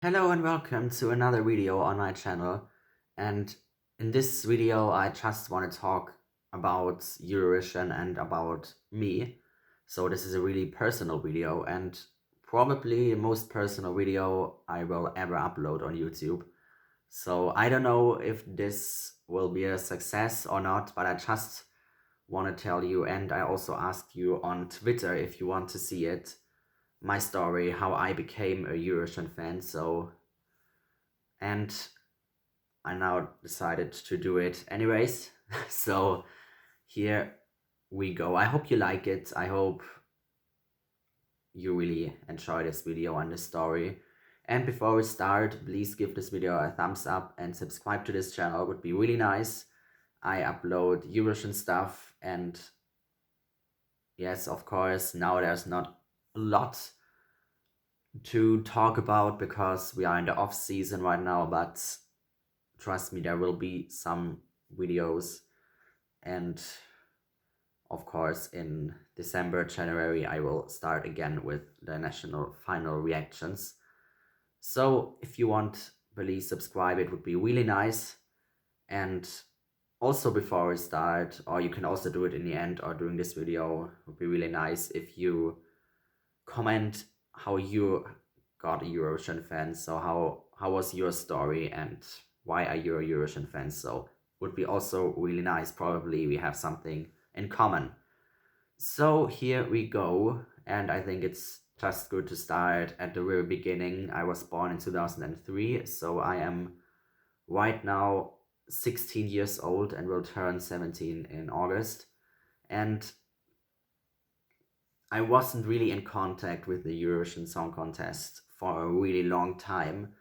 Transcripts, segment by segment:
Hello and welcome to another video on my channel. And in this video I just want to talk about Eurovision and about me. So this is a really personal video and probably the most personal video I will ever upload on YouTube. So I don't know if this will be a success or not, but I just want to tell you, and I also asked you on Twitter if you want to see it, my story, how I became a Eurovision fan. And I now decided to do it anyways. So here we go. I hope you like it. I hope you really enjoy this video and this story. And before we start, please give this video a thumbs up and subscribe to this channel. It would be really nice. I upload Eurovision stuff, and yes, of course, now there's not a lot to talk about because we are in the off season right now, but trust me, there will be some videos. And of course, in December, January, I will start again with the national final reactions. So if you want, please subscribe. It would be really nice. And also before we start, or you can also do it in the end or during this video, it would be really nice if you comment how you got a Eurovision fan. So how was your story and why are you a Eurovision fan? So would be also really nice. Probably we have something in common. So here we go, and I think it's just good to start at the very beginning. I was born in 2003, so I am right now 16 years old and will turn 17 in August. And I wasn't really in contact with the Eurovision Song Contest for a really long time.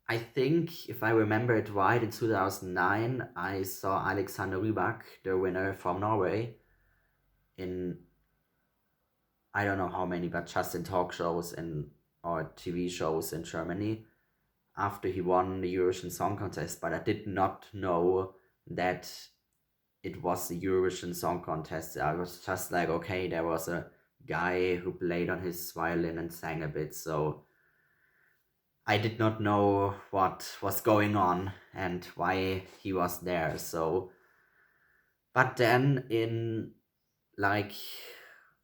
I think, if I remember it right, in 2009, I saw Alexander Rybak, the winner from Norway, in I don't know how many, but just in talk shows or TV shows in Germany after he won the Eurovision Song Contest. But I did not know that it was the Eurovision Song Contest. I was just like, okay, there was a guy who played on his violin and sang a bit, so I did not know what was going on and why he was there. So, but then in like,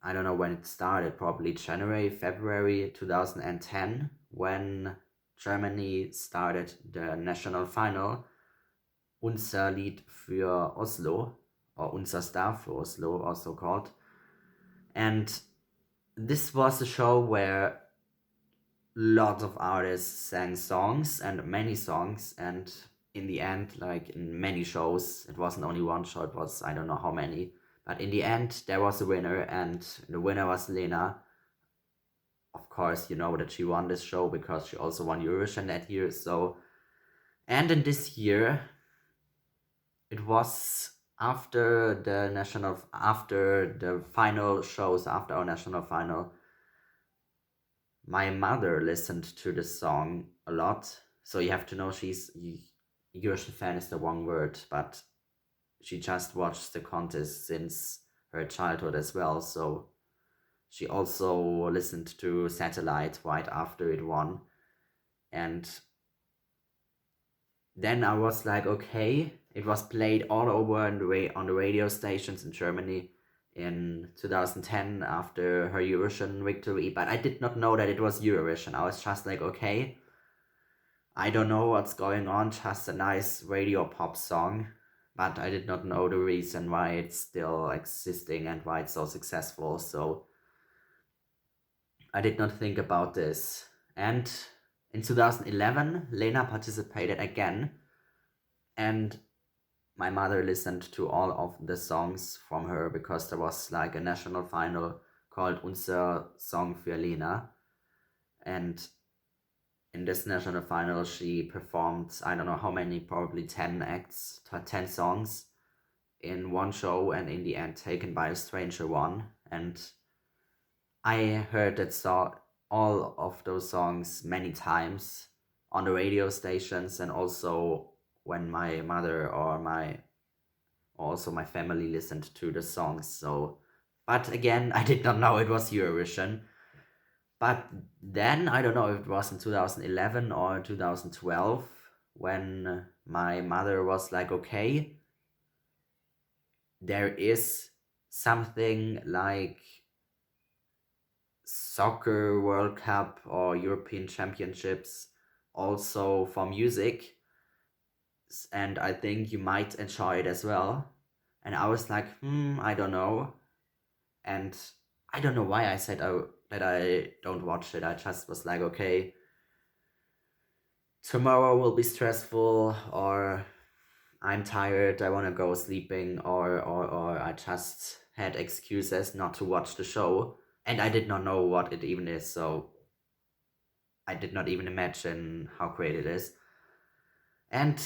I don't know when it started, probably January, February 2010, when Germany started the national final, Unser Lied für Oslo, or Unser Star für Oslo, also called. And this was a show where lots of artists sang songs and many songs, and in the end, like in many shows, it wasn't only one show, it was I don't know how many, but in the end there was a winner, and the winner was Lena. Of course, you know that she won this show because she also won Eurovision that year. So, and in this year, it was after the final shows, after our national final, my mother listened to the song a lot. So you have to know she's Eurovision fan is the wrong word, but she just watched the contest since her childhood as well. So she also listened to Satellite right after it won. And then I was like, okay, it was played all over on the radio stations in Germany in 2010 after her Eurovision victory, but I did not know that it was Eurovision. I was just like, okay, I don't know what's going on, just a nice radio pop song, but I did not know the reason why it's still existing and why it's so successful. So I did not think about this. And in 2011, Lena participated again, and my mother listened to all of the songs from her because there was like a national final called Unser Song für Lena. And in this national final, she performed, I don't know how many, probably 10 acts, 10 songs in one show, and in the end, Taken by a Stranger won. And I heard that all of those songs many times on the radio stations, and also when my mother or also my family listened to the songs. So, but again, I did not know it was Eurovision. But then I don't know if it was in 2011 or 2012 when my mother was like, okay, there is something like soccer World Cup or European Championships also for music, and I think you might enjoy it as well. And I was like, I don't know. And I don't know why I said that I don't watch it. I just was like, okay, tomorrow will be stressful, or I'm tired, I want to go sleeping, or I just had excuses not to watch the show. And I did not know what it even is, so I did not even imagine how great it is. And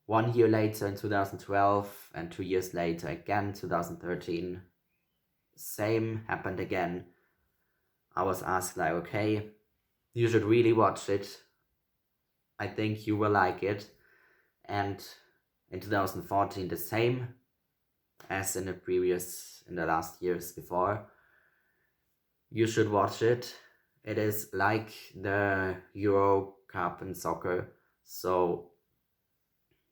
1 year later in 2012, and 2 years later again, 2013, same happened again. I was asked, like, okay, you should really watch it. I think you will like it. And in 2014, the same as in the last years before. You should watch it. It is like the Euro Cup in soccer, so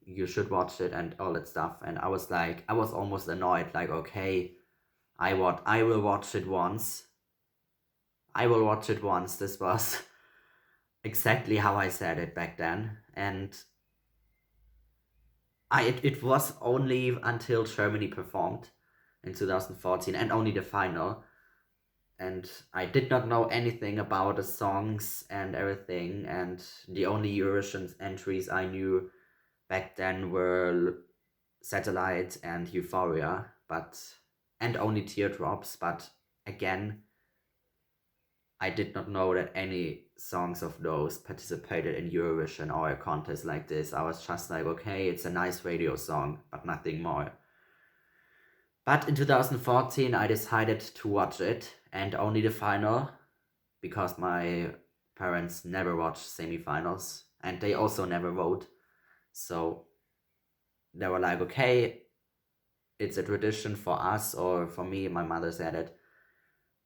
you should watch it and all that stuff. And I was like, I was almost annoyed, like, okay, I will watch it once. I will watch it once. This was exactly how I said it back then. And it was only until Germany performed in 2014 and only the final. And I did not know anything about the songs and everything. And the only Eurovision entries I knew back then were Satellite and Euphoria, and only Teardrops. But again, I did not know that any songs of those participated in Eurovision or a contest like this. I was just like, okay, it's a nice radio song, but nothing more. But in 2014, I decided to watch it, and only the final, because my parents never watch semifinals, and they also never vote. So they were like, okay, it's a tradition for us, or for me, my mother said it,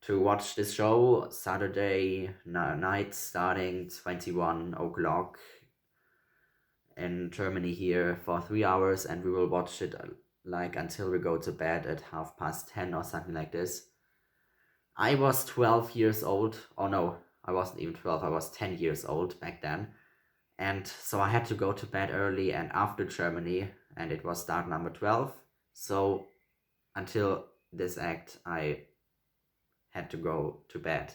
to watch this show Saturday night starting 21 o'clock in Germany here for 3 hours, and we will watch it like until we go to bed at 10:30 or something like this. I was 12 years old. Oh no, I wasn't even 12, I was 10 years old back then. And so I had to go to bed early and after Germany, and it was start number 12. So until this act, I had to go to bed.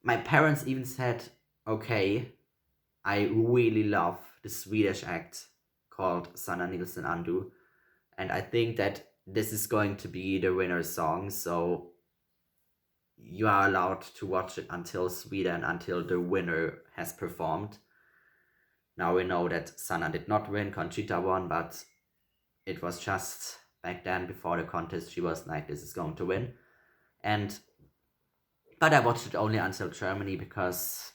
My parents even said, okay, I really love the Swedish act called Sanna Nilsson Andu, and I think that this is going to be the winner song, so you are allowed to watch it until Sweden, until the winner has performed. Now we know that Sanna did not win, Conchita won, but it was just back then before the contest, she was like, this is going to win. But I watched it only until Germany because,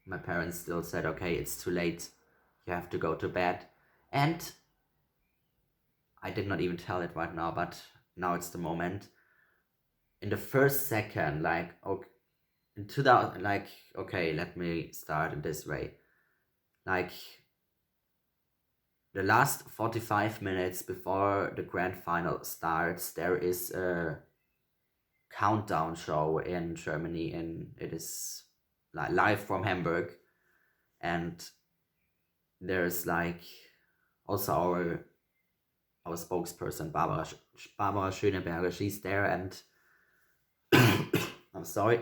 my parents still said, okay, it's too late, you have to go to bed. And I did not even tell it right now, but now it's the moment. In the first second, like, okay, in 2000, like, okay, let me start in this way. Like, the last 45 minutes before the grand final starts, there is a countdown show in Germany, and it is like live from Hamburg. And there's like also our spokesperson Barbara Schöneberger, she's there, and I'm sorry.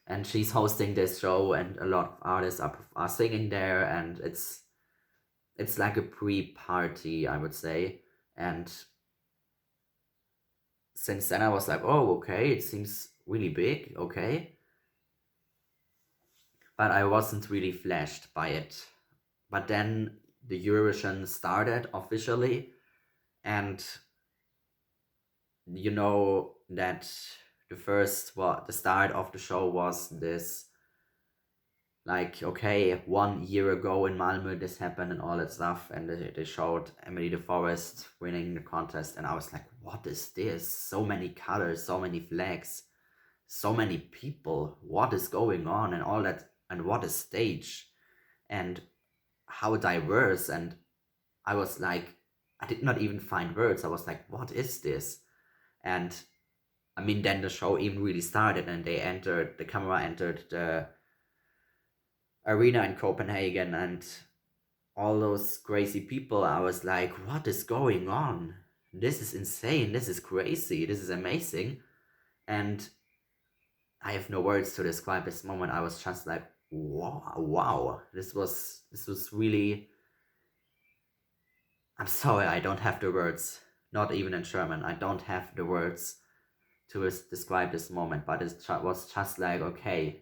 And she's hosting this show, and a lot of artists are singing there, and it's like a pre-party, I would say. And since then I was like, oh, okay, it seems really big, okay. But I wasn't really flashed by it. But then the Eurovision started officially, and you know that the start of the show was this, like, okay, 1 year ago in Malmö this happened and all that stuff, and they showed Emily de Forest winning the contest, and I was like, what is this? So many colors, so many flags. so many people, what is going on, and all that, and what a stage, and how diverse. And I was like, I did not even find words. I was like, what is this? And I mean, then the show even really started, and the camera entered the arena in Copenhagen, and all those crazy people. I was like, what is going on? This is insane. This is crazy. This is amazing. And I have no words to describe this moment. I was just like, wow, wow. This was really. I'm sorry, I don't have the words. Not even in German. I don't have the words to describe this moment. But it was just like, okay,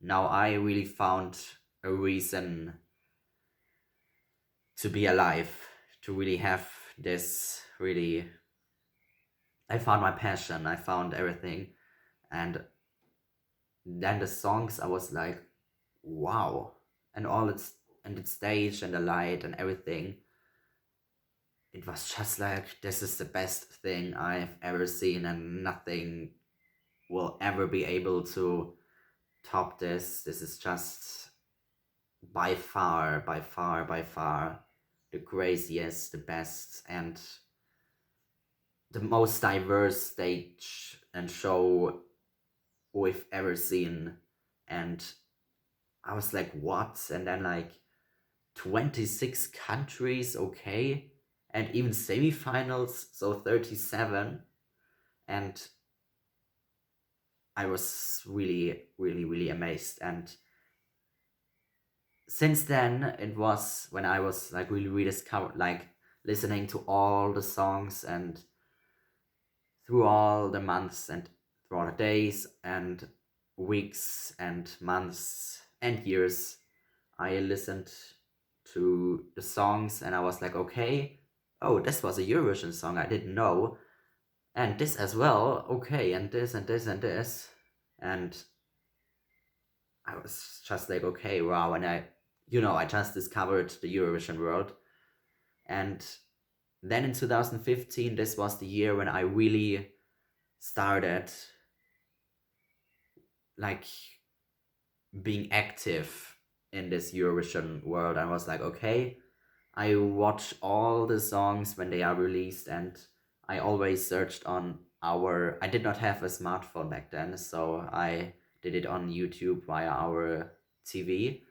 now I really found a reason to be alive, to really have this really. I found my passion. I found everything, and then the songs. I was like, wow, and all its and its stage and the light and everything. It was just like, this is the best thing I've ever seen, and nothing will ever be able to top this. This is just by far, by far, by far the craziest, the best, and the most diverse stage and show we've ever seen. And I was like, what? And then like 26 countries, okay, and even semifinals, so 37. And I was really, really, really amazed. And since then, it was when I was like really rediscovered, like listening to all the songs, and through all the months and through all the days and weeks and months and years, I listened to the songs, and I was like, okay, oh, this was a Eurovision song I didn't know, and this as well, okay, and this and this and this. And I was just like, okay, wow. And I just discovered the Eurovision world. And then in 2015, this was the year when I really started like being active in this Eurovision world. I was like, okay, I watch all the songs when they are released, and I always searched on I did not have a smartphone back then, so I did it on YouTube via our TV,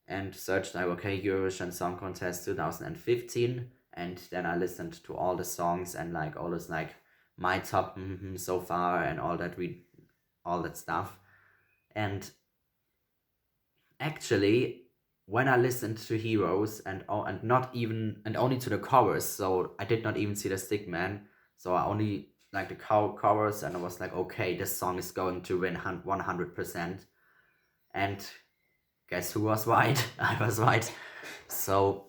and searched like, okay, Eurovision Song Contest 2015, and then I listened to all the songs, and like all this like my top so far, and all that stuff. And actually, when I listened to Heroes, and not even, and only to the chorus, so I did not even see the stickman, so I only like the chorus, and I was like, okay, this song is going to win 100%. And guess who was right? I was right. So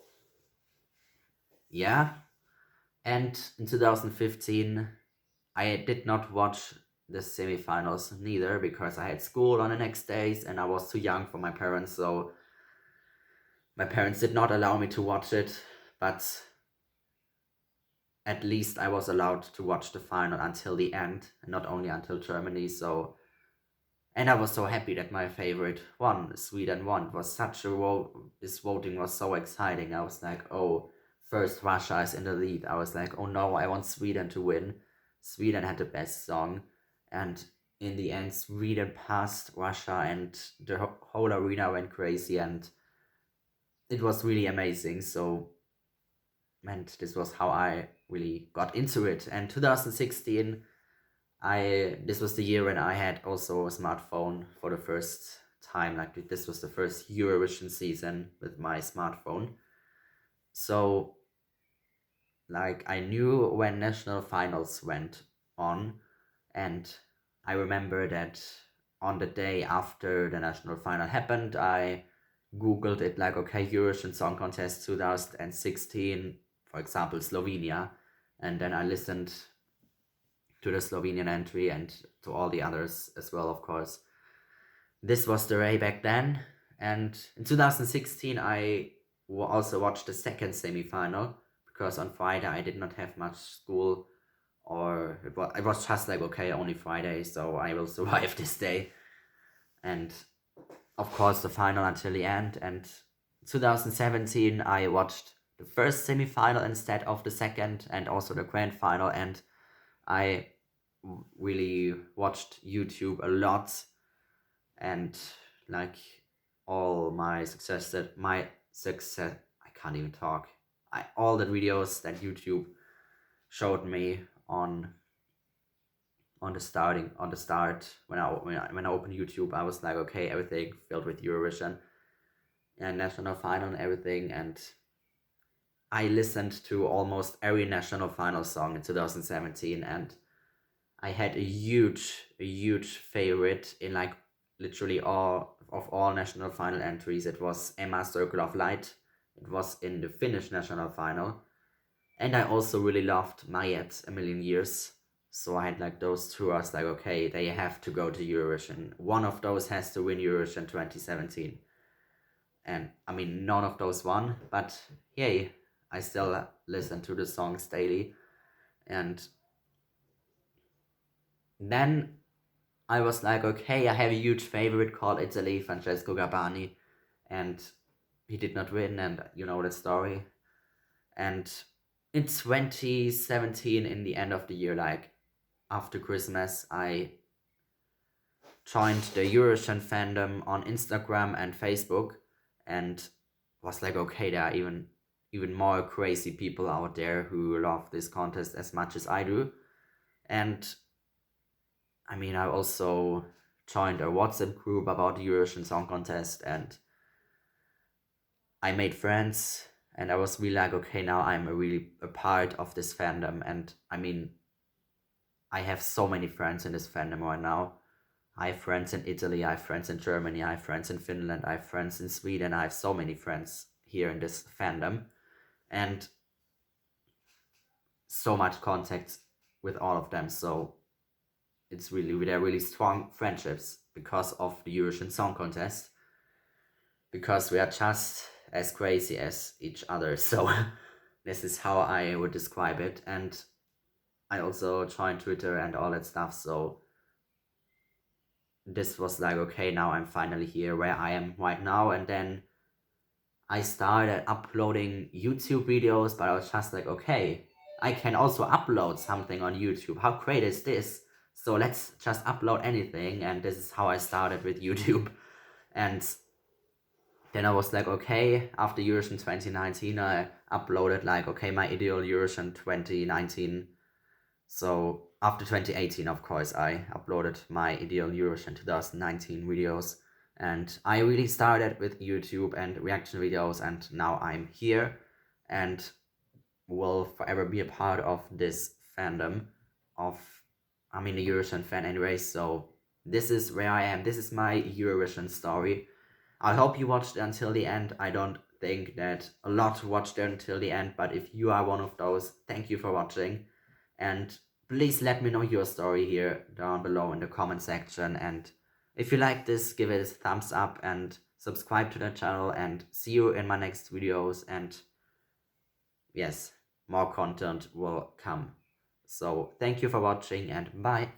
yeah. And in 2015, I did not watch the semifinals neither, because I had school on the next days, and I was too young for my parents, so my parents did not allow me to watch it. But at least I was allowed to watch the final until the end, and not only until Germany. So, and I was so happy that my favorite won, Sweden won. It was such a this voting was so exciting. I was like, oh, first Russia is in the lead. I was like, oh no, I want Sweden to win. Sweden had the best song, and in the end, Sweden passed Russia, and the whole arena went crazy, and it was really amazing. So, and this was how I really got into it. And 2016, this was the year when I had also a smartphone for the first time. Like, this was the first Eurovision season with my smartphone. So like, I knew when national finals went on, and I remember that on the day after the national final happened, I googled it, like, okay, Eurovision Song Contest 2016, for example, Slovenia, and then I listened to the Slovenian entry and to all the others as well, of course. This was the way back then. And in 2016, I also watched the second semi-final, because on Friday I did not have much school or it was just like, okay, only Friday, so I will survive this day. And of course, the final until the end. And 2017, I watched the first semi-final instead of the second, and also the grand final. And I really watched YouTube a lot, and like all my success, I can't even talk. All the videos that YouTube showed me on the start when I opened YouTube, I was like, okay, everything filled with Eurovision and national final and everything, and I listened to almost every national final song in 2017, and I had a huge favorite in like literally all national final entries. It was Emma's Circle of Light. It was in the Finnish national final, and I also really loved Mayet A Million Years. So I had like those two. I was like, okay, they have to go to Eurovision. One of those has to win Eurovision 2017. And I mean, none of those won, but yay, I still listen to the songs daily. And then I was like, okay, I have a huge favorite called Italy, Francesco Gabbani, and he did not win, and you know the story. And in 2017, in the end of the year, like after Christmas, I joined the Eurovision fandom on Instagram and Facebook, and was like, okay, there are even more crazy people out there who love this contest as much as I do. And I mean, I also joined a WhatsApp group about the Eurovision Song Contest, and I made friends, and I was really like, okay, now I'm really a part of this fandom. And I mean, I have so many friends in this fandom right now. I have friends in Italy, I have friends in Germany, I have friends in Finland, I have friends in Sweden, I have so many friends here in this fandom, and so much contact with all of them. So they're really strong friendships because of the Eurovision Song Contest, because we are just as crazy as each other. So this is how I would describe it. And I also joined Twitter and all that stuff. So this was like, okay, now I'm finally here where I am right now. And then I started uploading YouTube videos, but I was just like, okay, I can also upload something on YouTube. How great is this? So let's just upload anything. And this is how I started with YouTube. And then I was like, okay, after Eurovision 2019, I uploaded like, okay, my ideal Eurovision 2019. So after 2018, of course, I uploaded my ideal Eurovision 2019 videos. And I really started with YouTube and reaction videos, and now I'm here and will forever be a part of this fandom of, I mean, a Eurovision fan anyway. So this is where I am. This is my Eurovision story. I hope you watched it until the end. I don't think that a lot watched it until the end, but if you are one of those, thank you for watching. And please let me know your story here down below in the comment section. And if you like this, give it a thumbs up and subscribe to the channel, and see you in my next videos. And yes, more content will come. So thank you for watching, and bye.